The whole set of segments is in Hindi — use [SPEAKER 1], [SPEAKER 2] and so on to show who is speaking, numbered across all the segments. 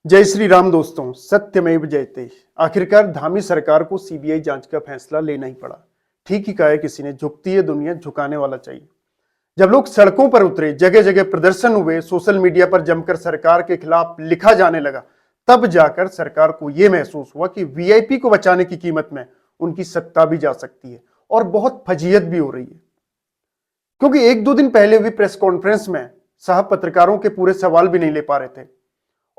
[SPEAKER 1] जय श्री राम दोस्तों, सत्यमेव जयते। आखिरकार धामी सरकार को सीबीआई जांच का फैसला लेना ही पड़ा। ठीक ही कहा है किसी ने, झुकती है दुनिया, झुकाने वाला चाहिए। जब लोग सड़कों पर उतरे, जगह जगह प्रदर्शन हुए, सोशल मीडिया पर जमकर सरकार के खिलाफ लिखा जाने लगा, तब जाकर सरकार को यह महसूस हुआ कि वीआईपी को बचाने की कीमत में उनकी सत्ता भी जा सकती है और बहुत फजीयत भी हो रही है। क्योंकि एक दो दिन पहले हुई प्रेस कॉन्फ्रेंस में साहब पत्रकारों के पूरे सवाल भी नहीं ले पा रहे थे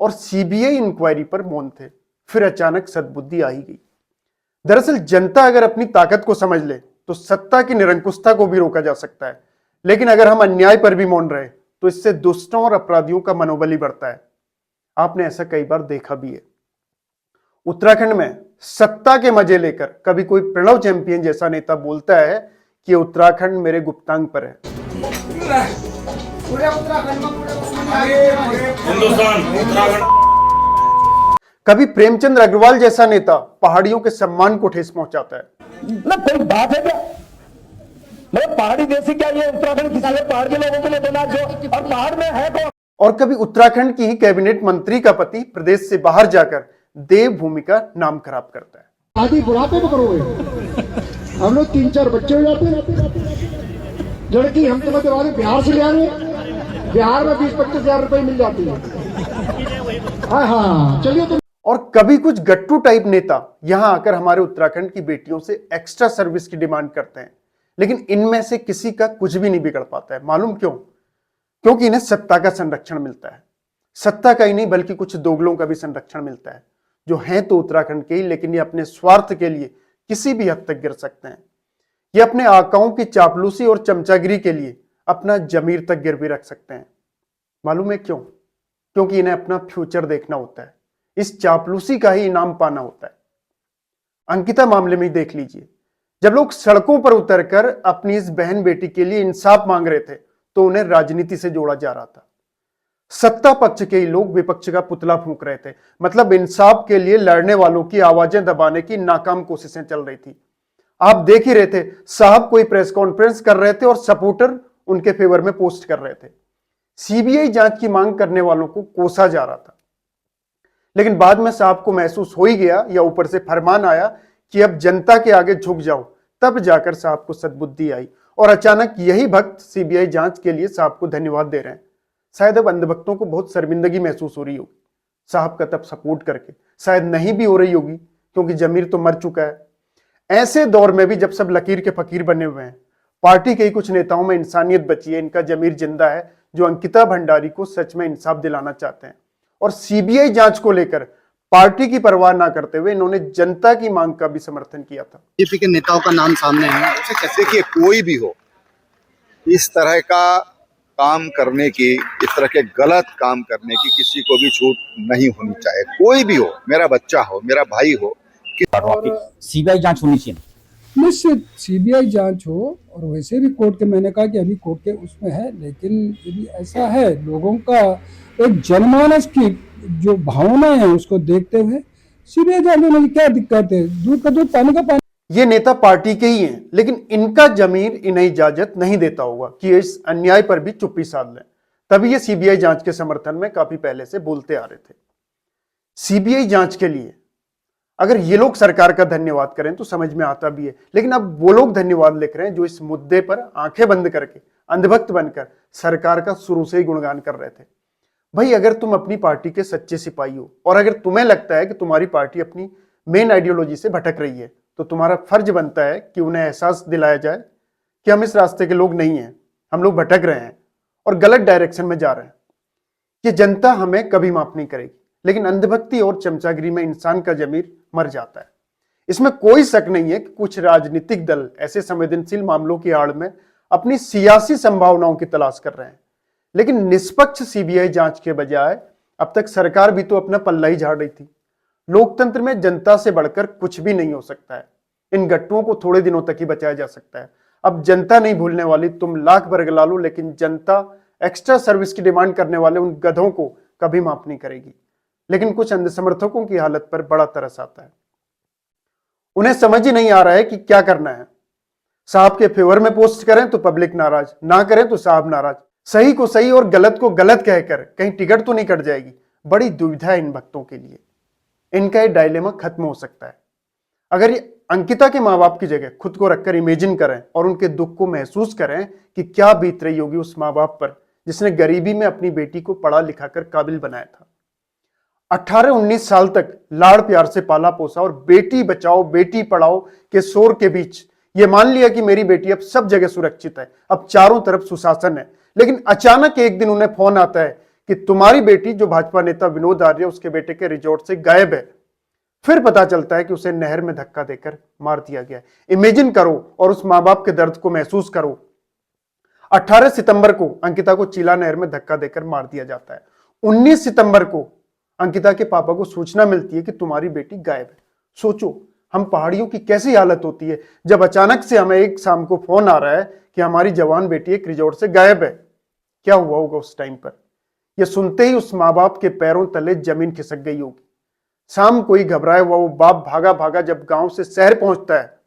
[SPEAKER 1] और सीबीआई इंक्वायरी पर मौन थे। फिर अचानक सद्बुद्धि आ ही गई। दरअसल जनता अगर अपनी ताकत को समझ ले तो सत्ता की निरंकुशता को भी रोका जा सकता है, लेकिन अगर हम अन्याय पर भी मौन रहे तो इससे दुष्टों और अपराधियों का मनोबल ही बढ़ता है। आपने ऐसा कई बार देखा भी है। उत्तराखंड में सत्ता के मजे लेकर कभी कोई प्रणव चैंपियन जैसा नेता बोलता है कि उत्तराखंड मेरे गुप्तांग पर है। कभी प्रेमचंद्र अग्रवाल जैसा नेता पहाड़ियों के सम्मान को ठेस पहुंचाता है।
[SPEAKER 2] ना कोई बात है क्या? मतलब पहाड़ी देश क्या ये उत्तराखंड किसी ने पहाड़ के लोगों के लिए बना जो, और पहाड़ में है कौन?
[SPEAKER 1] और कभी उत्तराखंड की ही कैबिनेट मंत्री का पति प्रदेश से बाहर जाकर देवभूमि का नाम खराब करता है।
[SPEAKER 3] आदि बुढ़ापे में करोगे, हम लोग 3-4 बच्चे हो जाते हैं। लड़की हम तो मतलब बिहार से ले आएंगे, बिहार में 20-25 हजार रुपए मिल जाती है। हाँ चलिए तो।
[SPEAKER 1] और कभी कुछ गट्टू टाइप नेता यहां आकर हमारे उत्तराखंड की बेटियों से एक्स्ट्रा सर्विस की डिमांड करते हैं, लेकिन इनमें से किसी का कुछ भी नहीं बिगड़ पाता है। मालूम क्यों? क्योंकि इन्हें सत्ता का संरक्षण मिलता है। सत्ता का ही नहीं बल्कि कुछ दोगलों का भी संरक्षण मिलता है, जो हैं तो उत्तराखंड के ही, लेकिन ये अपने स्वार्थ के लिए किसी भी हद तक गिर सकते हैं। ये अपने आकाओं की चापलूसी और चमचागिरी के लिए अपना जमीर तक गिरवी रख सकते हैं। मालूम है क्यों? क्योंकि इन्हें अपना फ्यूचर देखना होता है, इस चापलूसी का ही इनाम पाना होता है। अंकिता मामले में ही देख लीजिए, जब लोग सड़कों पर उतरकर अपनी इस बहन बेटी के लिए इंसाफ मांग रहे थे तो उन्हें राजनीति से जोड़ा जा रहा था। सत्ता पक्ष के ही लोग विपक्ष का पुतला फूंक रहे थे, मतलब इंसाफ के लिए लड़ने वालों की आवाजें दबाने की नाकाम कोशिशें चल रही थी। आप देख ही रहे थे, साहब कोई प्रेस कॉन्फ्रेंस कर रहे थे और सपोर्टर उनके फेवर में पोस्ट कर रहे थे। सीबीआई जांच की मांग करने वालों को कोसा जा रहा था, लेकिन बाद में साहब को महसूस हो ही गया या ऊपर से फरमान आया कि अब जनता के आगे झुक जाओ। तब जाकर साहब को सद्बुद्धि आई और अचानक यही भक्त सीबीआई जांच के लिए साहब को धन्यवाद दे रहे हैं। शायद अब अंधभक्तों को बहुत शर्मिंदगी महसूस हो रही होगी साहब का तब सपोर्ट करके, शायद नहीं भी हो रही होगी क्योंकि जमीर तो मर चुका है। ऐसे दौर में भी जब सब लकीर के फकीर बने हुए हैं, पार्टी के ही कुछ नेताओं में इंसानियत बची है, इनका जमीर जिंदा है, जो अंकिता भंडारी को सच में इंसाफ दिलाना चाहते हैं। और सीबीआई जांच को लेकर पार्टी की परवाह ना करते हुए इन्होंने जनता की मांग का भी समर्थन किया था।
[SPEAKER 4] बीजेपी के नेताओं का नाम सामने है, उसे कैसे कि कोई भी हो इस तरह का काम करने की, इस तरह के गलत काम करने की किसी को भी छूट नहीं होनी चाहिए। कोई भी हो, मेरा बच्चा हो, मेरा भाई हो,
[SPEAKER 2] सीबीआई जांच होनी चाहिए।
[SPEAKER 3] निश्चित सीबीआई जांच हो, और वैसे भी कोर्ट के, मैंने कहा कि अभी कोर्ट के उसमें है, लेकिन यदि ऐसा है लोगों का एक जनमानस की जो भावना है उसको देखते हुए सीबीआई जांच होने की क्या दिक्कत है? दूध का दूध पानी का पानी।
[SPEAKER 1] ये नेता पार्टी के ही हैं, लेकिन इनका जमीर इन्हें इजाजत नहीं देता होगा कि इस अन्याय पर भी चुप्पी साध लें। तभी ये सीबीआई जांच के समर्थन में काफी पहले से बोलते आ रहे थे। सीबीआई जांच के लिए अगर ये लोग सरकार का धन्यवाद करें तो समझ में आता भी है, लेकिन अब वो लोग धन्यवाद लिख रहे हैं जो इस मुद्दे पर आंखें बंद करके अंधभक्त बनकर सरकार का शुरू से ही गुणगान कर रहे थे। भाई, अगर तुम अपनी पार्टी के सच्चे सिपाही हो और अगर तुम्हें लगता है कि तुम्हारी पार्टी अपनी मेन आइडियोलॉजी से भटक रही है, तो तुम्हारा फर्ज बनता है कि उन्हें एहसास दिलाया जाए कि हम इस रास्ते के लोग नहीं हैं, हम लोग भटक रहे हैं और गलत डायरेक्शन में जा रहे हैं। ये जनता हमें कभी माफ नहीं करेगी, लेकिन अंधभक्ति और चमचागिरी में इंसान का जमीर मर जाता है। इसमें कोई शक नहीं है कि कुछ राजनीतिक दल ऐसे संवेदनशील मामलों की आड़ में अपनी सियासी संभावनाओं की तलाश कर रहे हैं, लेकिन निष्पक्ष सीबीआई जांच के बजाय अब तक सरकार भी तो अपना पल्ला ही झाड़ रही थी। लोकतंत्र में जनता से बढ़कर कुछ भी नहीं हो सकता है। इन गट्टुओं को थोड़े दिनों तक ही बचाया जा सकता है। अब जनता नहीं भूलने वाली, तुम लाख बरगला लो, लेकिन जनता एक्स्ट्रा सर्विस की डिमांड करने वाले उन गधों को कभी माफ नहीं करेगी। लेकिन कुछ अंध समर्थकों की हालत पर बड़ा तरस आता है। उन्हें समझ ही नहीं आ रहा है कि क्या करना है। साहब के फेवर में पोस्ट करें तो पब्लिक नाराज, ना करें तो साहब नाराज। सही को सही और गलत को गलत कहकर कहीं टिकट तो नहीं कट जाएगी। बड़ी दुविधा है इन भक्तों के लिए। इनका ये डायलेमा खत्म हो सकता है अगर ये अंकिता के माँ बाप की जगह खुद को रखकर इमेजिन करें और उनके दुख को महसूस करें कि क्या बीत रही होगी उस माँ बाप पर जिसने गरीबी में अपनी बेटी को पढ़ा लिखा कर काबिल बनाया था। 18-19 साल तक लाड़ प्यार से पाला पोसा और बेटी बचाओ बेटी पढ़ाओ के शोर के बीच ये मान लिया कि मेरी बेटी अब सब जगह सुरक्षित है, अब चारों तरफ सुशासन है। लेकिन अचानक एक दिन उन्हें फोन आता है कि तुम्हारी बेटी जो भाजपा नेता विनोद आर्य उसके बेटे के रिजॉर्ट से गायब है। फिर पता चलता है कि उसे नहर में धक्का देकर मार दिया गया। इमेजिन करो और उस मां बाप के दर्द को महसूस करो। 18 सितंबर को अंकिता को चीला नहर में धक्का देकर मार दिया जाता है। 19 सितंबर को अंकिता के पापा को सूचना मिलती है कि तुम्हारी बेटी गायब है। सोचो हम पहाड़ियों की कैसी हालत होती है जब अचानक से हमें एक शाम को फोन आ रहा है कि हमारी जवान बेटी एक रिजॉर्ट से गायब है। क्या हुआ होगा उस टाइम पर? यह सुनते ही उस माँ बाप के पैरों तले जमीन खिसक गई होगी। शाम कोई घबराया हुआ वो बाप भागा भागा जब गांव से शहर पहुंचता है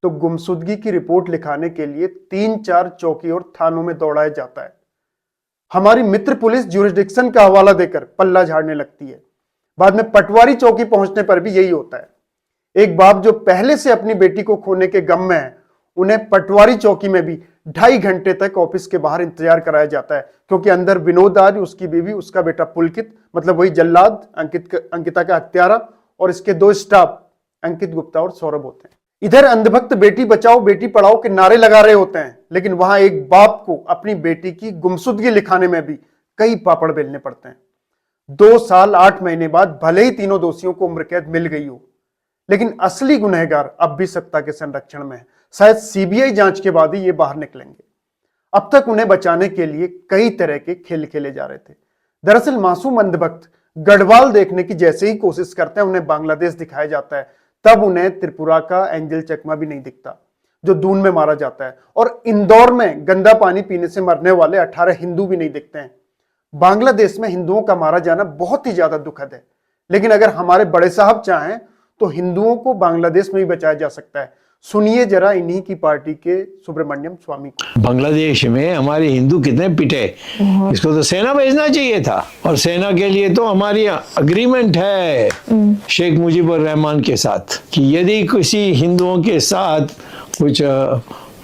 [SPEAKER 1] तो गुमशुदगी की रिपोर्ट लिखाने के लिए 3-4 चौकी और थानों में दौड़ाया जाता है। हमारी मित्र पुलिस ज्यूरिसडिक्शन का हवाला देकर पल्ला झाड़ने लगती है। बाद में पटवारी चौकी पहुंचने पर भी यही होता है। एक बाप जो पहले से अपनी बेटी को खोने के गम में है उन्हें पटवारी चौकी में भी 2.5 घंटे तक ऑफिस के बाहर इंतजार कराया जाता है क्योंकि अंदर विनोद आर्य, उसकी बीवी, उसका बेटा पुलकित मतलब वही जल्लाद अंकिता का हत्यारा और इसके 2 स्टाफ अंकित गुप्ता और सौरभ होते हैं। इधर अंधभक्त बेटी बचाओ बेटी पढ़ाओ के नारे लगा रहे होते हैं लेकिन वहां एक बाप को अपनी बेटी की गुमशुदगी लिखाने में भी कई पापड़ बेलने पड़ते हैं। 2 साल 8 महीने बाद भले ही तीनों दोषियों को उम्र कैद मिल गई हो लेकिन असली गुनहगार अब भी सत्ता के संरक्षण में है। शायद सीबीआई जांच के बाद ही ये बाहर निकलेंगे। अब तक उन्हें बचाने के लिए कई तरह के खेल खेले जा रहे थे। दरअसल मासूम अंधभक्त गढ़वाल देखने की जैसे ही कोशिश करते हैं उन्हें बांग्लादेश दिखाया जाता है। तब उन्हें त्रिपुरा का एंजल चकमा भी नहीं दिखता जो दून में मारा जाता है और इंदौर में गंदा पानी पीने से मरने वाले 18 हिंदू भी नहीं दिखते हैं। बांग्लादेश में हिंदुओं का मारा जाना बहुत ही ज्यादा दुखद है लेकिन अगर हमारे बड़े साहब चाहें तो हिंदुओं को बांग्लादेश में भी बचाया जा सकता है। सुनिए जरा इन्हीं की पार्टी के सुब्रमण्यम स्वामी को।
[SPEAKER 5] बांग्लादेश में हमारे हिंदू कितने पिटे, इसको तो सेना भेजना चाहिए था और सेना के लिए तो हमारी अग्रीमेंट है शेख मुजीबुर रहमान के साथ कि यदि किसी हिंदुओं के साथ कुछ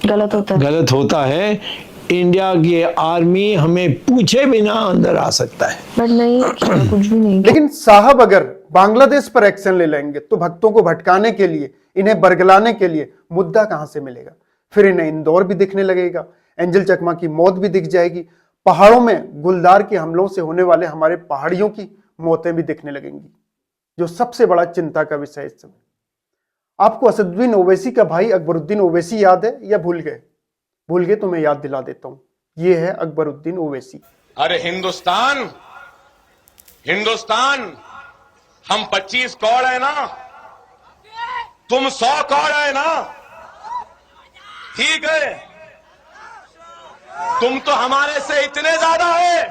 [SPEAKER 5] गलत होता है इंडिया की आर्मी हमें पूछे बिना अंदर आ सकता है।
[SPEAKER 6] बट नहीं कुछ भी नहीं।
[SPEAKER 1] लेकिन साहब अगर बांग्लादेश पर एक्शन ले लेंगे तो भक्तों को भटकाने के लिए इन्हें बरगलाने के लिए मुद्दा कहां से मिलेगा? फिर इन्हें इंदौर भी दिखने लगेगा, एंजल चकमा की मौत भी दिख जाएगी, पहाड़ों में गुलदार के हमलों से होने वाले हमारे पहाड़ियों की मौतें भी दिखने लगेंगी जो सबसे बड़ा चिंता का विषय है इस समय। आपको असदुद्दीन ओवैसी का भाई अकबरुद्दीन ओवैसी याद है या भूल गए? भूल गए तो मैं याद दिला देता हूं। ये है अकबरुद्दीन ओवैसी।
[SPEAKER 7] अरे हिंदुस्तान हम 25 कौड़ है ना, तुम 100 कौड़ है ना, ठीक है तुम तो हमारे से इतने ज्यादा है।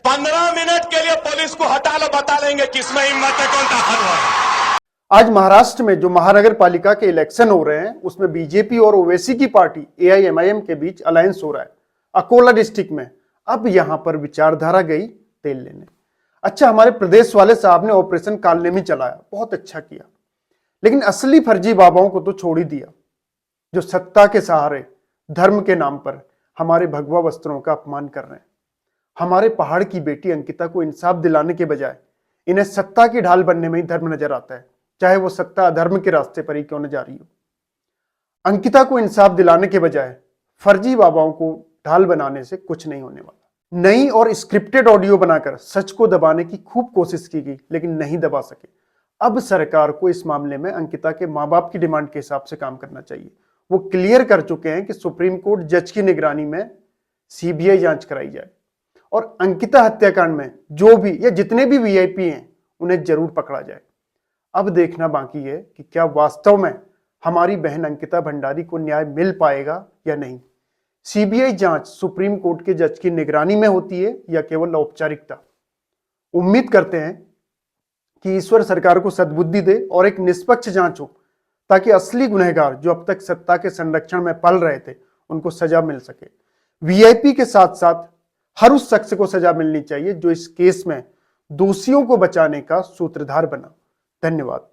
[SPEAKER 7] 15 मिनट के लिए पुलिस को हटा लो, बता देंगे किसमें हिम्मत है, कौन ताकत है।
[SPEAKER 1] आज महाराष्ट्र में जो महानगर पालिका के इलेक्शन हो रहे हैं उसमें बीजेपी और ओवैसी की पार्टी एआईएमआईएम के बीच अलायंस हो रहा है अकोला डिस्ट्रिक्ट में। अब यहां पर विचारधारा गई तेल लेने। अच्छा, हमारे प्रदेश वाले साहब ने ऑपरेशन कालनेमी चलाया, बहुत अच्छा किया, लेकिन असली फर्जी बाबाओं को तो छोड़ ही दिया जो सत्ता के सहारे धर्म के नाम पर हमारे भगवा वस्त्रों का अपमान कर रहे हैं। हमारे पहाड़ की बेटी अंकिता को इंसाफ दिलाने के बजाय इन्हें सत्ता की ढाल बनने में ही धर्म नजर आता है, चाहे वो सत्ता अधर्म के रास्ते पर ही क्यों न जा रही हो। अंकिता को इंसाफ दिलाने के बजाय फर्जी बाबाओं को ढाल बनाने से कुछ नहीं होने वाला। नई और स्क्रिप्टेड ऑडियो बनाकर सच को दबाने की खूब कोशिश की गई लेकिन नहीं दबा सके। अब सरकार को इस मामले में अंकिता के माँ बाप की डिमांड के हिसाब से काम करना चाहिए। वो क्लियर कर चुके हैं कि सुप्रीम कोर्ट जज की निगरानी में सीबीआई जांच कराई जाए और अंकिता हत्याकांड में जो भी या जितने भी वीआईपी हैं उन्हें जरूर पकड़ा जाए। अब देखना बाकी है कि क्या वास्तव में हमारी बहन अंकिता भंडारी को न्याय मिल पाएगा या नहीं। सीबीआई जांच सुप्रीम कोर्ट के जज की निगरानी में होती है या केवल औपचारिकता। उम्मीद करते हैं कि ईश्वर सरकार को सद्बुद्धि दे और एक निष्पक्ष जांच हो ताकि असली गुनहगार जो अब तक सत्ता के संरक्षण में पल रहे थे उनको सजा मिल सके। वीआईपी के साथ साथ हर उस शख्स को सजा मिलनी चाहिए जो इस केस में दोषियों को बचाने का सूत्रधार बना। धन्यवाद।